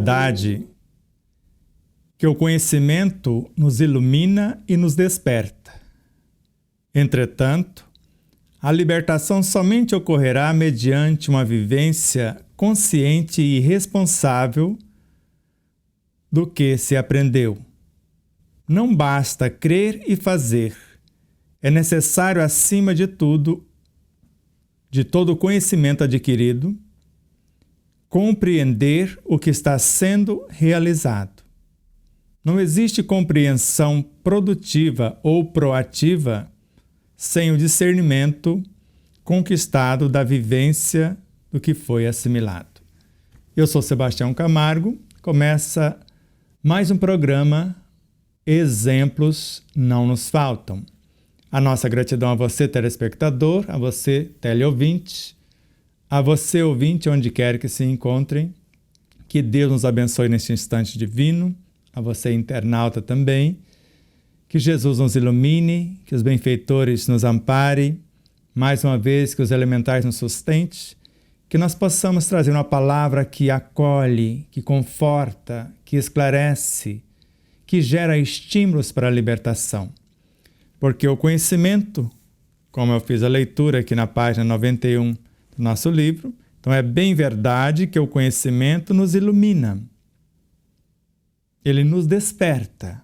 verdade que o conhecimento nos ilumina e nos desperta. Entretanto, a libertação somente ocorrerá mediante uma vivência consciente e responsável do que se aprendeu. Não basta crer e fazer. É necessário, acima de tudo, de todo o conhecimento adquirido, compreender o que está sendo realizado. Não existe compreensão produtiva ou proativa sem o discernimento conquistado da vivência do que foi assimilado. Eu sou Sebastião Camargo, começa mais um programa Exemplos Não Nos Faltam. A nossa gratidão a você, telespectador, a você, teleouvinte, a você, ouvinte, onde quer que se encontrem. Que Deus nos abençoe neste instante divino, a você, internauta, também. Que Jesus nos ilumine, que os benfeitores nos amparem, mais uma vez que os elementais nos sustentem, que nós possamos trazer uma palavra que acolhe, que conforta, que esclarece, que gera estímulos para a libertação. Porque o conhecimento, como eu fiz a leitura aqui na página 91 do nosso livro, então é bem verdade que o conhecimento nos ilumina. Ele nos desperta.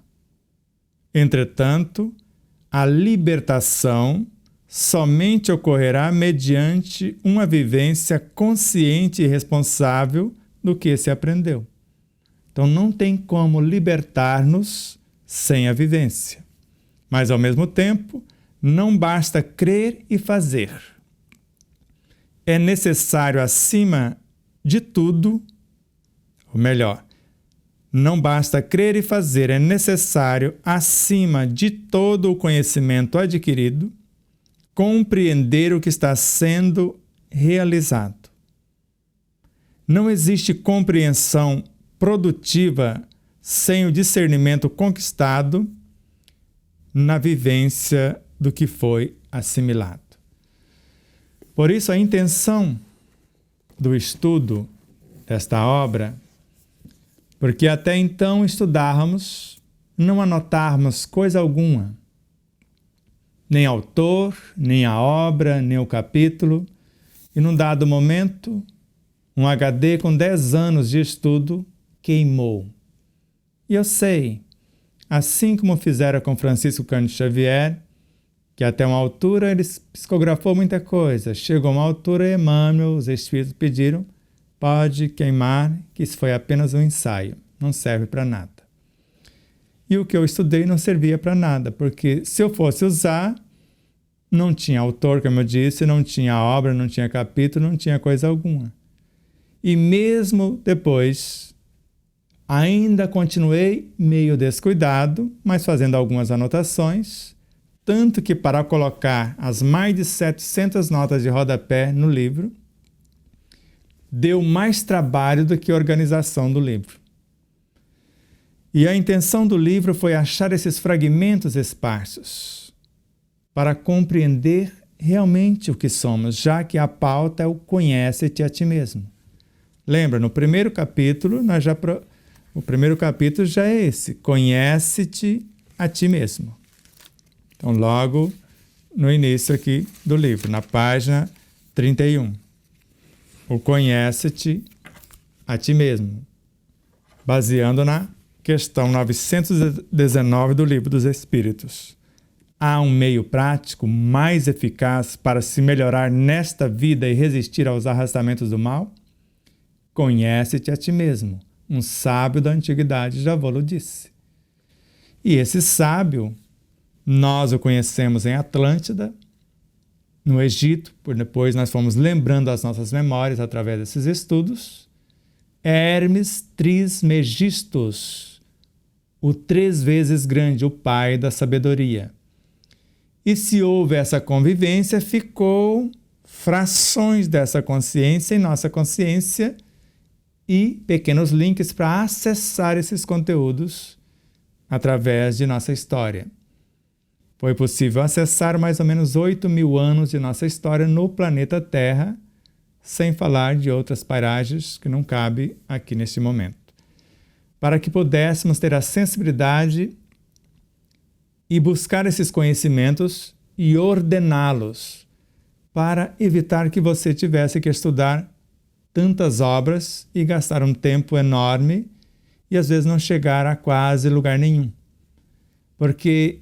Entretanto, a libertação somente ocorrerá mediante uma vivência consciente e responsável do que se aprendeu. Então não tem como libertar-nos sem a vivência. Mas, ao mesmo tempo, não basta crer e fazer. É necessário, acima de tudo, ou melhor, não basta crer e fazer, é necessário, acima de todo o conhecimento adquirido, compreender o que está sendo realizado. Não existe compreensão produtiva sem o discernimento conquistado na vivência do que foi assimilado. Por isso, a intenção do estudo desta obra, porque até então estudávamos, não anotávamos coisa alguma, nem autor, nem a obra, nem o capítulo, e num dado momento, um HD com 10 anos de estudo queimou. E eu sei, assim como fizeram com Francisco Cândido Xavier, que até uma altura ele psicografou muita coisa. Chegou uma altura, Emmanuel, os espíritos pediram, pode queimar, que isso foi apenas um ensaio, não serve para nada. E o que eu estudei não servia para nada, porque se eu fosse usar, não tinha autor, como eu disse, não tinha obra, não tinha capítulo, não tinha coisa alguma. E mesmo depois, ainda continuei meio descuidado, mas fazendo algumas anotações, tanto que para colocar as mais de 700 notas de rodapé no livro, deu mais trabalho do que a organização do livro. E a intenção do livro foi achar esses fragmentos esparsos para compreender realmente o que somos, já que a pauta é o conhece-te a ti mesmo. Lembra, no primeiro capítulo, o primeiro capítulo já é esse, conhece-te a ti mesmo. Então, logo no início aqui do livro, na página 31. O conhece-te a ti mesmo, baseando na questão 919 do Livro dos Espíritos. Há um meio prático mais eficaz para se melhorar nesta vida e resistir aos arrastamentos do mal? Conhece-te a ti mesmo. Um sábio da antiguidade já vos disse. E esse sábio, nós o conhecemos em Atlântida, no Egito, por depois nós fomos lembrando as nossas memórias através desses estudos. Hermes Trismegistus, o 3 vezes grande, o pai da sabedoria. E se houve essa convivência, ficou frações dessa consciência em nossa consciência e pequenos links para acessar esses conteúdos através de nossa história. Foi possível acessar mais ou menos 8.000 anos de nossa história no planeta Terra, sem falar de outras paragens que não cabe aqui neste momento. para que pudéssemos ter a sensibilidade e buscar esses conhecimentos e ordená-los, para evitar que você tivesse que estudar tantas obras e gastar um tempo enorme e às vezes não chegar a quase lugar nenhum. Porque,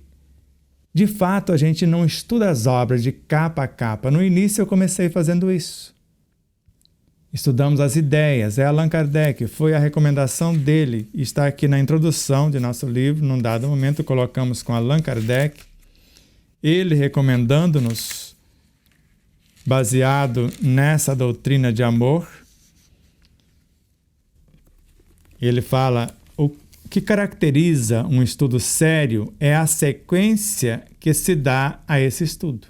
de fato, a gente não estuda as obras de capa a capa. No início eu comecei fazendo isso. Estudamos as ideias, é Allan Kardec, foi a recomendação dele, está aqui na introdução de nosso livro, num dado momento colocamos com Allan Kardec, ele recomendando-nos, baseado nessa doutrina de amor. Ele fala, o que caracteriza um estudo sério é a sequência que se dá a esse estudo.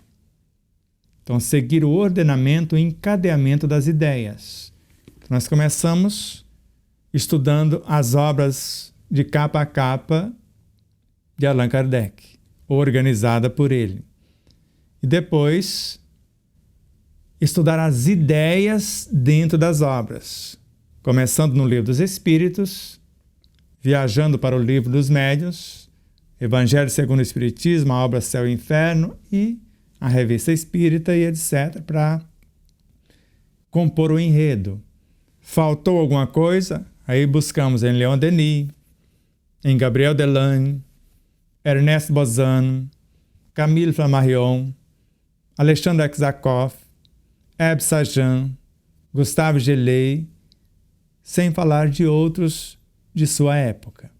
Então, seguir o ordenamento e encadeamento das ideias. Nós começamos estudando as obras de capa a capa de Allan Kardec, organizada por ele. E depois, estudar as ideias dentro das obras, começando no Livro dos Espíritos, viajando para o Livro dos Médiuns, Evangelho segundo o Espiritismo, a obra Céu e Inferno e a Revista Espírita e etc., para compor o enredo. Faltou alguma coisa? Aí buscamos em Leon Denis, em Gabriel Delanne, Ernest Bozano, Camille Flammarion, Alexandre Aksakov, Ebbe Sajan, Gustave Gelei, sem falar de outros de sua época.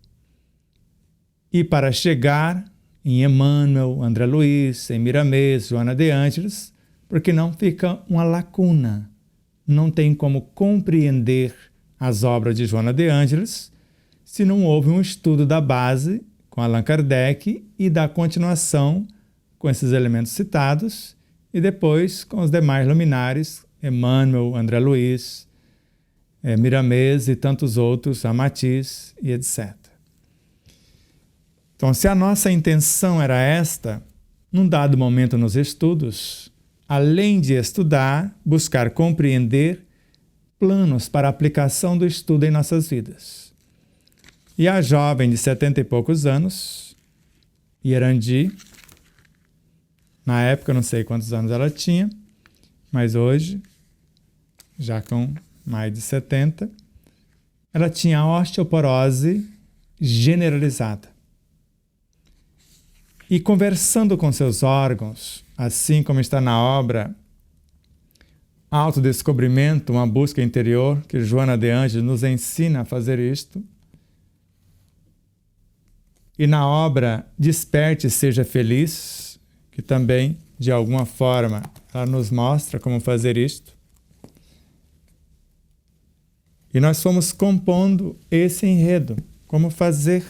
E para chegar em Emmanuel, André Luiz, em Miramês, Joana de Ângeles, porque não fica uma lacuna. Não tem como compreender as obras de Joana de Ângeles se não houve um estudo da base com Allan Kardec e da continuação com esses elementos citados e depois com os demais luminares, Emmanuel, André Luiz, Miramês e tantos outros, Amatiz e etc. Então, se a nossa intenção era esta, num dado momento nos estudos, além de estudar, buscar compreender planos para a aplicação do estudo em nossas vidas. E a jovem de 70 e poucos anos, Irandi, na época eu não sei quantos anos ela tinha, mas hoje, já com mais de 70, ela tinha osteoporose generalizada. E conversando com seus órgãos, assim como está na obra Autodescobrimento, uma busca interior, que Joana de Ângeles nos ensina a fazer isto, e na obra Desperte e Seja Feliz, que também, de alguma forma, ela nos mostra como fazer isto. E nós fomos compondo esse enredo, como fazer.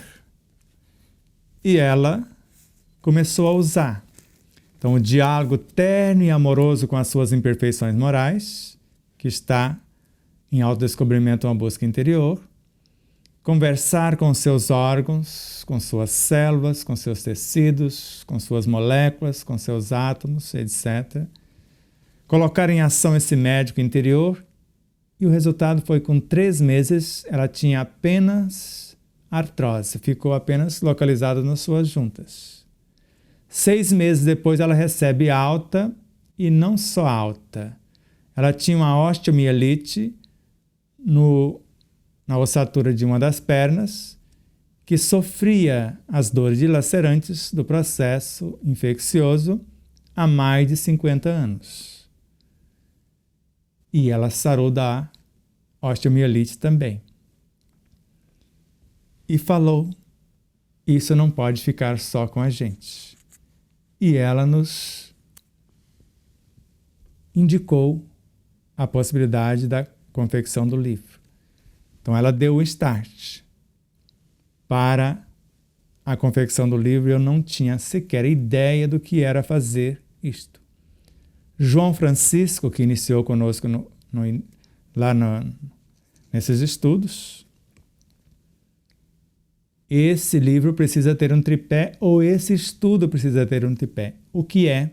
E ela começou a usar. Então, o diálogo terno e amoroso com as suas imperfeições morais, que está em Autodescobrimento, uma busca interior. Conversar com seus órgãos, com suas células, com seus tecidos, com suas moléculas, com seus átomos, etc. Colocar em ação esse médico interior. E o resultado foi, com 3 meses, ela tinha apenas artrose, ficou apenas localizada nas suas juntas. 6 meses depois ela recebe alta, e não só alta. Ela tinha uma osteomielite na ossatura de uma das pernas, que sofria as dores dilacerantes do processo infeccioso há mais de 50 anos. E ela sarou da osteomielite também. E falou, isso não pode ficar só com a gente. E ela nos indicou a possibilidade da confecção do livro. Então ela deu o start para a confecção do livro. Eu não tinha sequer ideia do que era fazer isto. João Francisco, que iniciou conosco nesses estudos, esse livro precisa ter um tripé, ou esse estudo precisa ter um tripé. O que é,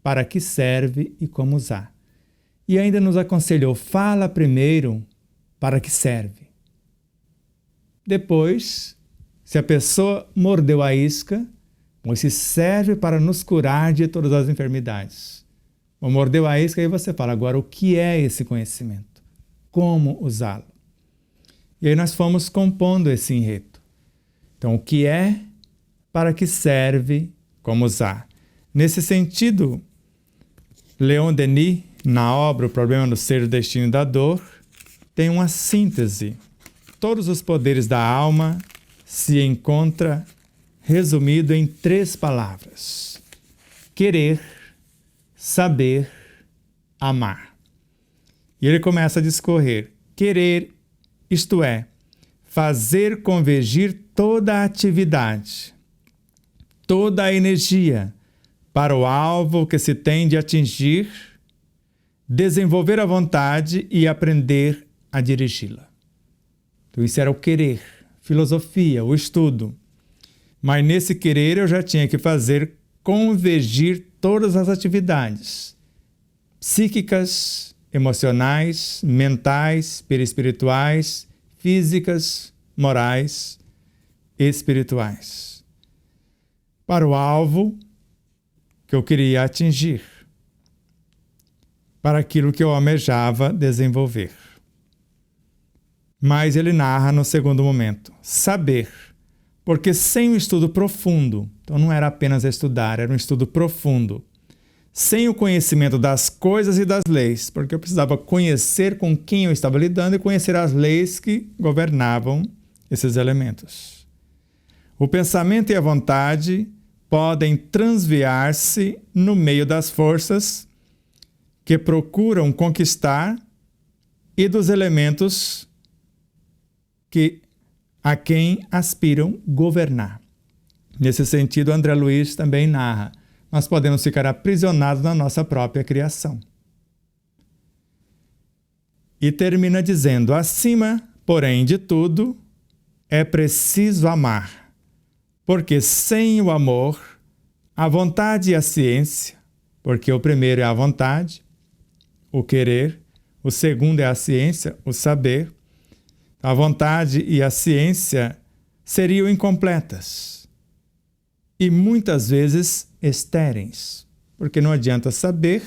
para que serve e como usar. E ainda nos aconselhou, fala primeiro para que serve. Depois, se a pessoa mordeu a isca, isso serve para nos curar de todas as enfermidades. Ou mordeu a isca, aí você fala, agora o que é esse conhecimento? Como usá-lo? E aí nós fomos compondo esse enredo. Então, o que é, para que serve, como usar. Nesse sentido, Leon Denis, na obra O Problema do Ser, do Destino e da Dor, tem uma síntese. Todos os poderes da alma se encontra resumido em 3 palavras: querer, saber, amar. E ele começa a discorrer. Querer, isto é, fazer convergir toda a atividade, toda a energia para o alvo que se tem de atingir, desenvolver a vontade e aprender a dirigi-la. Então isso era o querer, filosofia, o estudo. Mas nesse querer eu já tinha que fazer convergir todas as atividades psíquicas, emocionais, mentais, perispirituais, físicas, morais, espirituais, para o alvo que eu queria atingir, para aquilo que eu almejava desenvolver. Mas ele narra no segundo momento, saber, porque sem um estudo profundo, então não era apenas estudar, era um estudo profundo, sem o conhecimento das coisas e das leis, porque eu precisava conhecer com quem eu estava lidando e conhecer as leis que governavam esses elementos. O pensamento e a vontade podem transviar-se no meio das forças que procuram conquistar e dos elementos a quem aspiram governar. Nesse sentido, André Luiz também narra, nós podemos ficar aprisionados na nossa própria criação. E termina dizendo, acima, porém, de tudo, é preciso amar, porque sem o amor, a vontade e a ciência, porque o primeiro é a vontade, o querer, o segundo é a ciência, o saber, a vontade e a ciência seriam incompletas e muitas vezes estéreis, porque não adianta saber,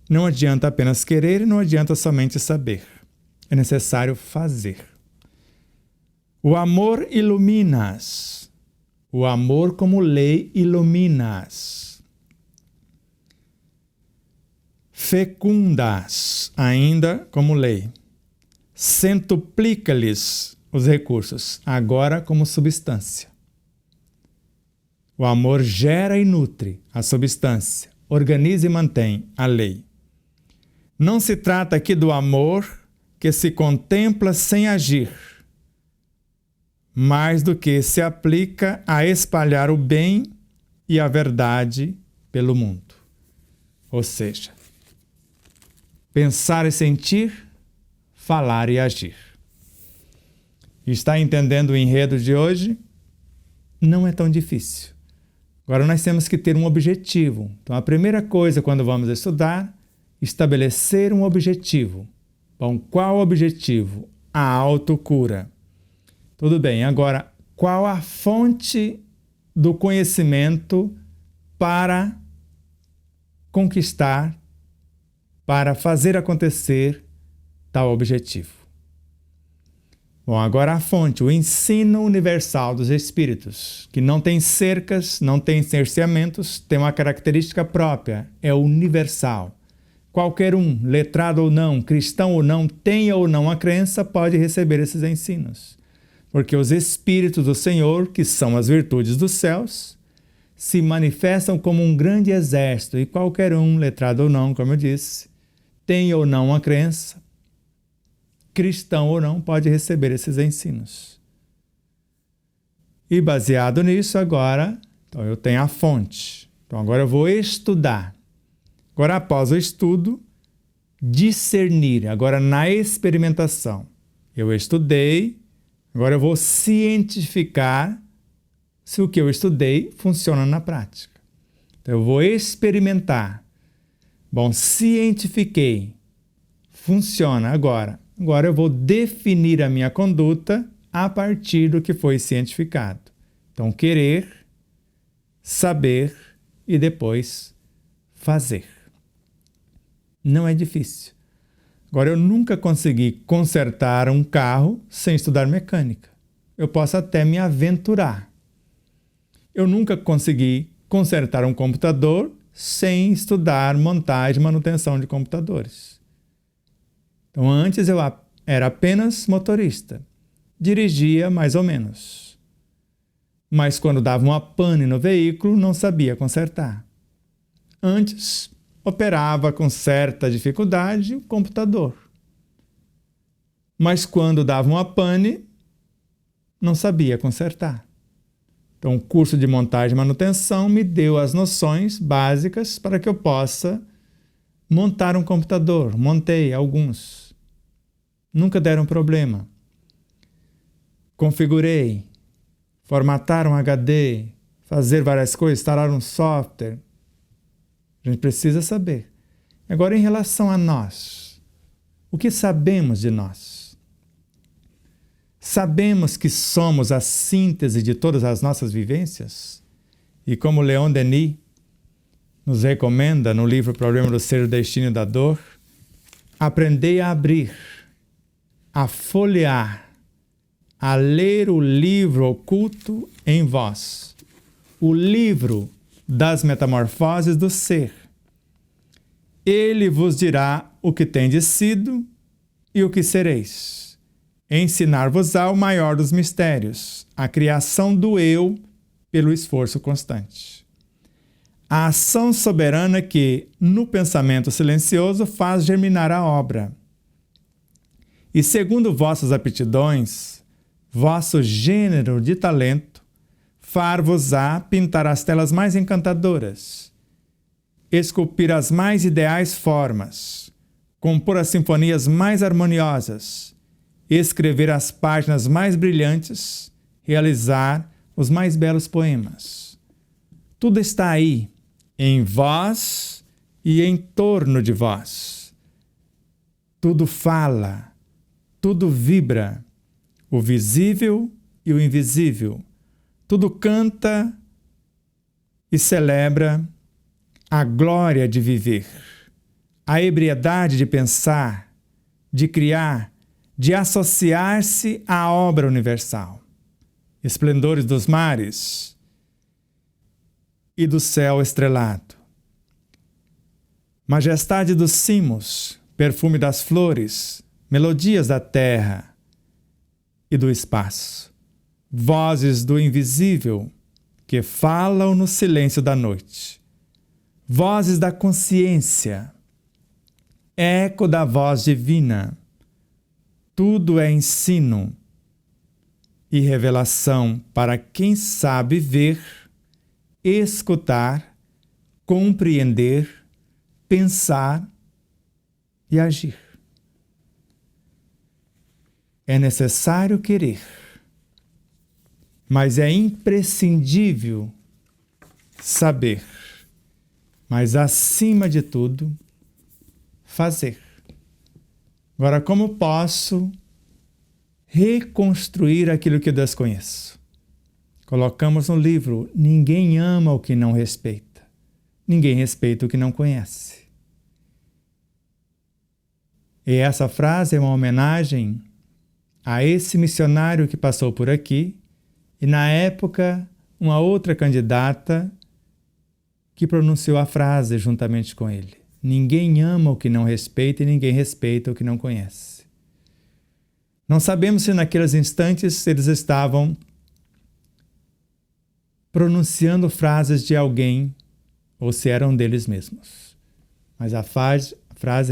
não adianta apenas querer e não adianta somente saber. É necessário fazer. O amor ilumina-as. O amor como lei ilumina-as. Fecundas ainda como lei. Centuplica-lhes os recursos, agora como substância. O amor gera e nutre a substância, organiza e mantém a lei. Não se trata aqui do amor que se contempla sem agir, mais do que se aplica a espalhar o bem e a verdade pelo mundo. Ou seja, pensar e sentir, falar e agir. Está entendendo o enredo de hoje? Não é tão difícil. Agora nós temos que ter um objetivo. Então a primeira coisa quando vamos estudar, estabelecer um objetivo. Bom, qual o objetivo? A autocura. Tudo bem, agora qual a fonte do conhecimento para conquistar, para fazer acontecer tal objetivo? Bom, agora a fonte, o ensino universal dos espíritos, que não tem cercas, não tem cerceamentos, tem uma característica própria, é universal. Qualquer um, letrado ou não, cristão ou não, tenha ou não a crença, pode receber esses ensinos. Porque os espíritos do Senhor, que são as virtudes dos céus, se manifestam como um grande exército, e qualquer um, letrado ou não, como eu disse, tenha ou não a crença, cristão ou não, pode receber esses ensinos. E baseado nisso, agora, então eu tenho a fonte. Então agora eu vou estudar. Agora, após o estudo, discernir. Agora, na experimentação. Eu estudei, agora eu vou cientificar se o que eu estudei funciona na prática. Então eu vou experimentar. Bom, cientifiquei. Funciona agora. Agora eu vou definir a minha conduta a partir do que foi cientificado. Então, querer, saber e depois fazer. Não é difícil. Agora, eu nunca consegui consertar um carro sem estudar mecânica. Eu posso até me aventurar. Eu nunca consegui consertar um computador sem estudar montagem e manutenção de computadores. Então, antes eu era apenas motorista. Dirigia mais ou menos. Mas quando dava uma pane no veículo, não sabia consertar. Antes, operava com certa dificuldade o computador. Mas quando dava uma pane, não sabia consertar. Então, o curso de montagem e manutenção me deu as noções básicas para que eu possa montar um computador. Montei alguns. Nunca deram problema. Configurei, formatar um HD, fazer várias coisas, instalar um software. A gente precisa saber. Agora, em relação a nós, o que sabemos de nós? Sabemos que somos a síntese de todas as nossas vivências? E como Leon Denis nos recomenda no livro Problema do Ser, o Destino da Dor, aprendei a abrir, a folhear, a ler o livro oculto em vós, o livro das metamorfoses do ser. Ele vos dirá o que tendes sido e o que sereis. Ensinar-vos-á o maior dos mistérios, a criação do eu pelo esforço constante. A ação soberana que, no pensamento silencioso, faz germinar a obra. E segundo vossas aptidões, vosso gênero de talento, far-vos-á pintar as telas mais encantadoras, esculpir as mais ideais formas, compor as sinfonias mais harmoniosas, escrever as páginas mais brilhantes, realizar os mais belos poemas. Tudo está aí, em vós e em torno de vós. Tudo fala, tudo vibra, o visível e o invisível. Tudo canta e celebra a glória de viver, a ebriedade de pensar, de criar, de associar-se à obra universal. Esplendores dos mares e do céu estrelado. Majestade dos cimos, perfume das flores, melodias da terra e do espaço. Vozes do invisível que falam no silêncio da noite. Vozes da consciência, eco da voz divina. Tudo é ensino e revelação para quem sabe ver, escutar, compreender, pensar e agir. É necessário querer, mas é imprescindível saber, mas acima de tudo, fazer. Agora, como posso reconstruir aquilo que eu desconheço? Colocamos no livro: ninguém ama o que não respeita. Ninguém respeita o que não conhece. E essa frase é uma homenagem a esse missionário que passou por aqui e, na época, uma outra candidata que pronunciou a frase juntamente com ele. Ninguém ama o que não respeita e ninguém respeita o que não conhece. Não sabemos se naqueles instantes eles estavam pronunciando frases de alguém ou se eram deles mesmos. Mas a frase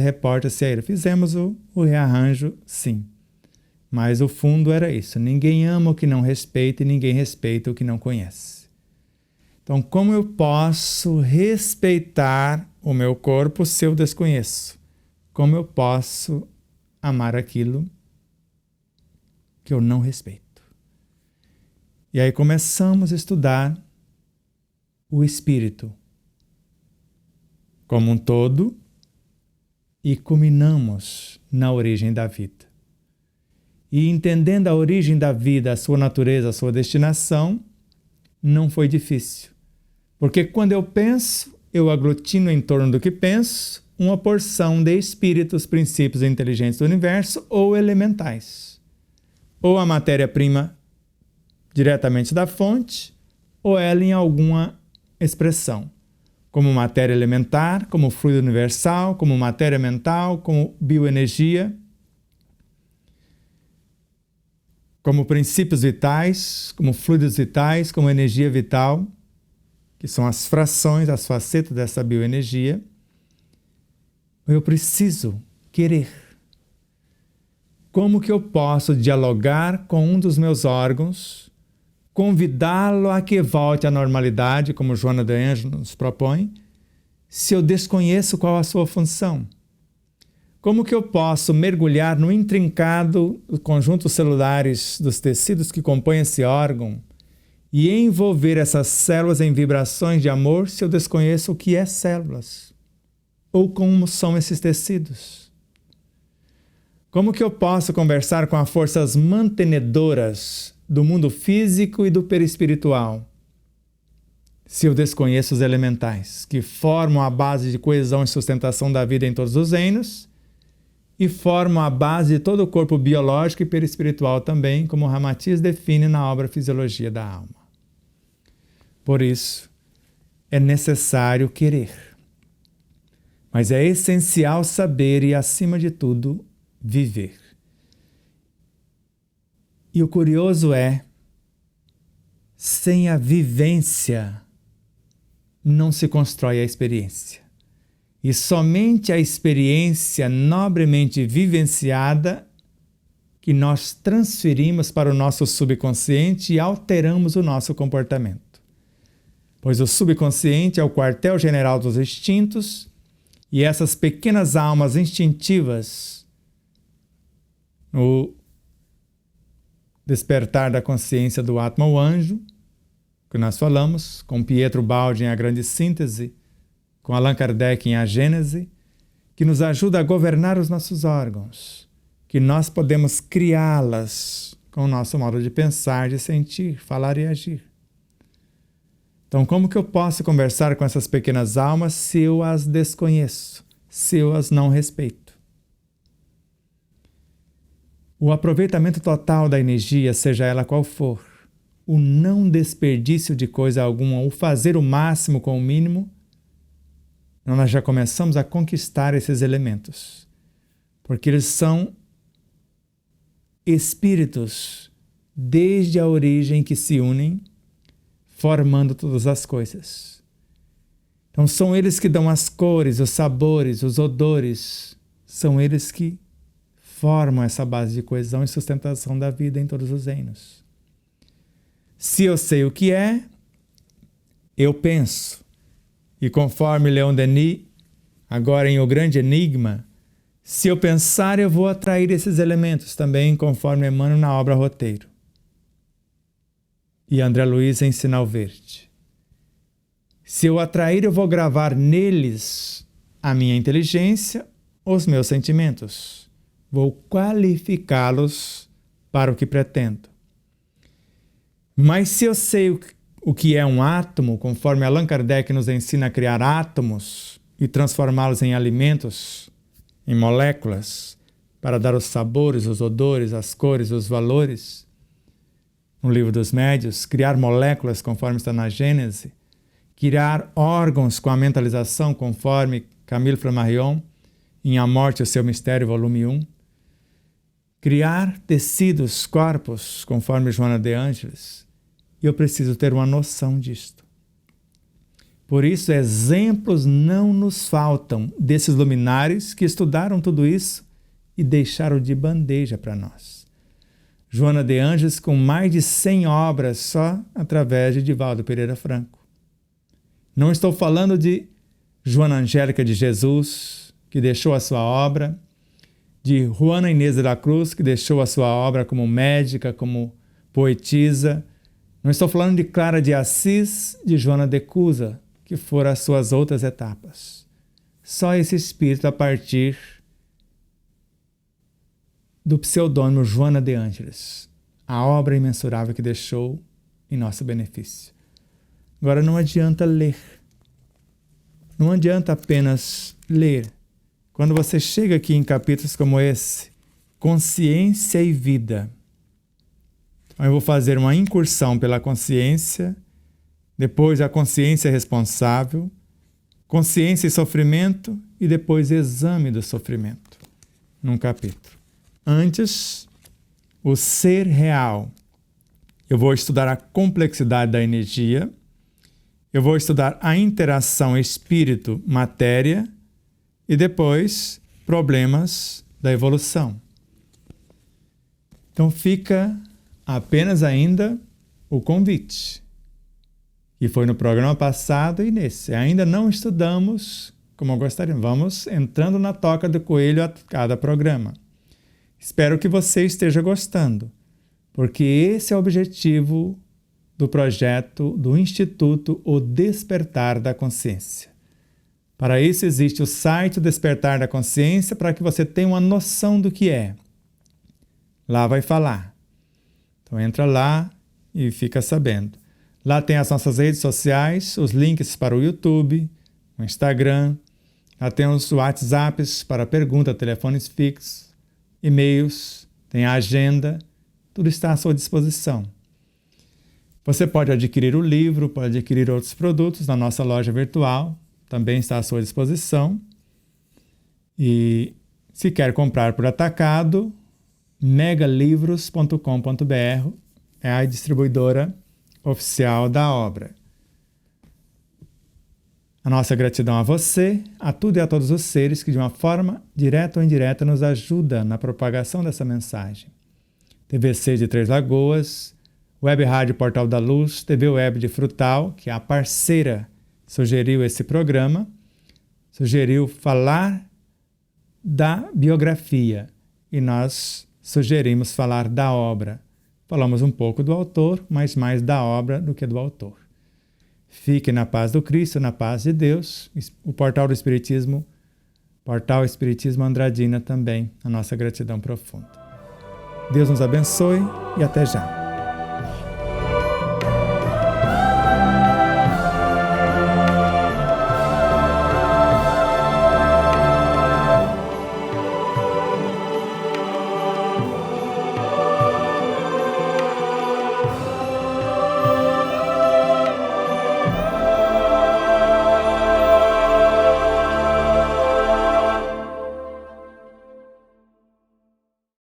reporta-se a ele. Fizemos o rearranjo, sim. Mas o fundo era isso. Ninguém ama o que não respeita e ninguém respeita o que não conhece. Então, como eu posso respeitar o meu corpo se eu desconheço? Como eu posso amar aquilo que eu não respeito? E aí começamos a estudar o espírito como um todo e culminamos na origem da vida. E entendendo a origem da vida, a sua natureza, a sua destinação, não foi difícil. Porque quando eu penso, eu aglutino em torno do que penso uma porção de espíritos, princípios inteligentes do universo ou elementais. Ou a matéria-prima diretamente da fonte, ou ela em alguma expressão, como matéria elementar, como fluido universal, como matéria mental, como bioenergia, como princípios vitais, como fluidos vitais, como energia vital, que são as frações, as facetas dessa bioenergia. Eu preciso querer. Como que eu posso dialogar com um dos meus órgãos, convidá-lo a que volte à normalidade, como Joana de Ângeles nos propõe, se eu desconheço qual a sua função? Como que eu posso mergulhar no intrincado conjuntos celulares dos tecidos que compõem esse órgão e envolver essas células em vibrações de amor se eu desconheço o que é células? Ou como são esses tecidos? Como que eu posso conversar com as forças mantenedoras do mundo físico e do perispiritual se eu desconheço os elementais, que formam a base de coesão e sustentação da vida em todos os reinos e formam a base de todo o corpo biológico e perispiritual também, como Ramatiz define na obra Fisiologia da Alma. Por isso, é necessário querer. Mas é essencial saber e, acima de tudo, viver. E o curioso é, sem a vivência, não se constrói a experiência. E somente a experiência nobremente vivenciada que nós transferimos para o nosso subconsciente e alteramos o nosso comportamento. Pois o subconsciente é o quartel-general dos instintos e essas pequenas almas instintivas, no despertar da consciência do Atma, o anjo, que nós falamos, com Pietro Baldi em A Grande Síntese, com Allan Kardec em A Gênese, que nos ajuda a governar os nossos órgãos, que nós podemos criá-las com o nosso modo de pensar, de sentir, falar e agir. Então, como que eu posso conversar com essas pequenas almas se eu as desconheço, se eu as não respeito? O aproveitamento total da energia, seja ela qual for, o não desperdício de coisa alguma, o fazer o máximo com o mínimo, nós já começamos a conquistar esses elementos. Porque eles são espíritos desde a origem que se unem, formando todas as coisas. Então são eles que dão as cores, os sabores, os odores, são eles que formam essa base de coesão e sustentação da vida em todos os reinos. Se eu sei o que é, eu penso. E conforme Leon Denis, agora em O Grande Enigma, se eu pensar, eu vou atrair esses elementos também, conforme Emmanuel na obra Roteiro. E André Luiz em Sinal Verde. Se eu atrair, eu vou gravar neles a minha inteligência, os meus sentimentos. Vou qualificá-los para o que pretendo. Mas se eu sei o que é um átomo, conforme Allan Kardec nos ensina a criar átomos e transformá-los em alimentos, em moléculas, para dar os sabores, os odores, as cores, os valores, no Livro dos Médiuns, criar moléculas, conforme está na Gênese, criar órgãos com a mentalização, conforme Camille Flammarion, em A Morte e o Seu Mistério, volume 1, criar tecidos, corpos, conforme Joana de Ângeles, e eu preciso ter uma noção disto. Por isso, exemplos não nos faltam desses luminares que estudaram tudo isso e deixaram de bandeja para nós. Joana de Ângeles com mais de 100 obras só através de Divaldo Pereira Franco. Não estou falando de Joana Angélica de Jesus, que deixou a sua obra, de Juana Inês de la Cruz, que deixou a sua obra como médica, como poetisa. Não estou falando de Clara de Assis, de Joana de Cusa, que foram as suas outras etapas. Só esse espírito a partir do pseudônimo Joana de Ângeles, a obra imensurável que deixou em nosso benefício. Agora não adianta ler. Não adianta apenas ler. Quando você chega aqui em capítulos como esse, consciência e vida. Então eu vou fazer uma incursão pela consciência, depois a consciência responsável, consciência e sofrimento e depois exame do sofrimento, num capítulo. Antes, o ser real. Eu vou estudar a complexidade da energia, eu vou estudar a interação espírito-matéria e depois problemas da evolução. Então fica apenas ainda o convite, que foi no programa passado e nesse. Ainda não estudamos como gostaríamos. Vamos entrando na toca do coelho a cada programa. Espero que você esteja gostando, porque esse é o objetivo do projeto do Instituto O Despertar da Consciência. Para isso existe o site Despertar da Consciência, para que você tenha uma noção do que é. Lá vai falar. Então entra lá e fica sabendo. Lá tem as nossas redes sociais, os links para o YouTube, o Instagram. Lá tem os WhatsApps para pergunta, telefones fixos, e-mails, tem a agenda. Tudo está à sua disposição. Você pode adquirir o livro, pode adquirir outros produtos na nossa loja virtual. Também está à sua disposição. E se quer comprar por atacado, megalivros.com.br é a distribuidora oficial da obra. A nossa gratidão a você, a tudo e a todos os seres que de uma forma direta ou indireta nos ajuda na propagação dessa mensagem. TVC de Três Lagoas, Web Rádio Portal da Luz, TV Web de Frutal, que é a parceira, sugeriu esse programa, sugeriu falar da biografia e nós sugerimos falar da obra. Falamos um pouco do autor, mas mais da obra do que do autor. Fique na paz do Cristo, na paz de Deus. O Portal do Espiritismo, Portal Espiritismo Andradina também, a nossa gratidão profunda. Deus nos abençoe e até já.